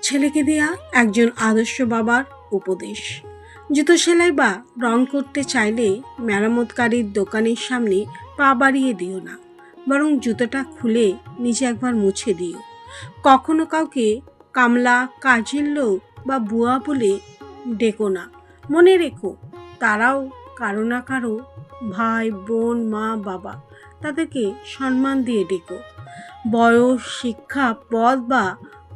ছেলেকে দেয়া একজন আদর্শ বাবার উপদেশ। জুতো সেলাই বা রং করতে চাইলে মেরামতকারীর দোকানের সামনে পা বাড়িয়ে দিও না, বরং জুতোটা খুলে নিজে একবার মুছে দিও। কখনো কাউকে কামলা, কাজের লোক বা বুয়া বলে ডেকো না। মনে রেখো, তারাও কারো না কারো ভাই, বোন, মা, বাবা। তাদেরকে সম্মান দিয়ে ডেকো। বয়স, শিক্ষা, পদ বা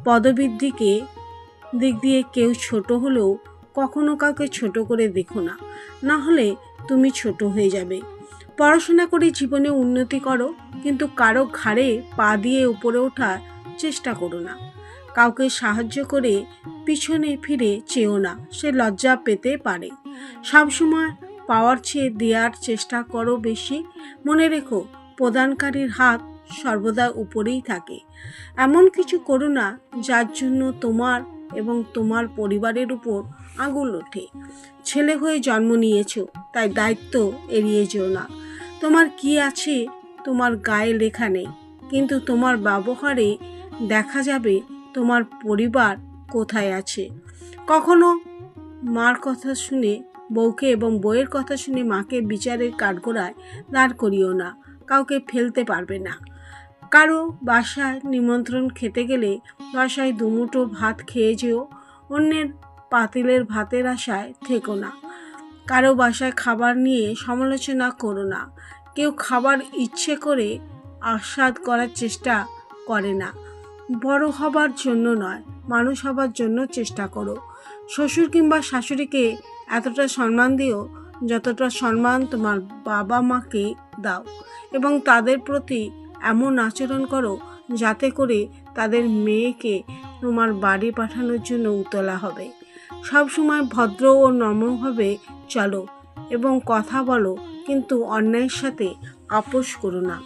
পদবীর দিক দিয়ে কেউ ছোট হলেও কখনো কাউকে ছোট করে দেখো না, না হলে তুমি ছোট হয়ে যাবে। পড়াশোনা করে জীবনে উন্নতি করো, কিন্তু কারো ঘাড়ে পা দিয়ে উপরে ওঠার চেষ্টা করো না। কাউকে সাহায্য করে পিছনে ফিরে চেও না, সে লজ্জা পেতে পারে। সবসময় পাওয়ার চেয়ে দেওয়ার চেষ্টা করো বেশি। মনে রেখো, প্রদানকারীর হাত সর্বদা উপরেই থাকে। এমন কিছু করো না যার জন্য তোমার এবং তোমার পরিবারের উপর আঙুল ওঠে। ছেলে হয়ে জন্ম নিয়েছো, তাই দায়িত্ব এড়িয়ে যেও না। তোমার কি আছে তোমার গায়ে লেখা নেই, কিন্তু তোমার ব্যবহারে দেখা যাবে তোমার পরিবার কোথায় আছে। কখনো মার কথা শুনে বউকে এবং বউয়ের কথা শুনে মাকে বিচারের কাঠগড়ায় দাঁড় করিও না। কাউকে ফেলতে পারবে না। কারো বাসায় নিমন্ত্রণ খেতে গেলে বাসায় দুমুঠো ভাত খেয়ে যেও, অন্যের পাতিলের ভাতের আশায় থেকো না। কারো বাসায় খাবার নিয়ে সমালোচনা করো না। কেউ খাবার ইচ্ছে করে আস্বাদ করার চেষ্টা করে না। বড় হবার জন্য নয়, মানুষ হবার জন্য চেষ্টা করো। শ্বশুর কিংবা শাশুড়িকে এতটা সম্মান দিও যতটা সম্মান তোমার বাবা মাকে দাও, এবং তাদের প্রতি এমন আচরণ করো যাতে করে তাদের মেয়েকে তোমার বাড়ি পাঠানোর জন্য উতলা হবে। সবসময় ভদ্র ও নম্রভাবে চলো এবং কথা বলো, কিন্তু অন্যায়ের সাথে আপোষ করো না।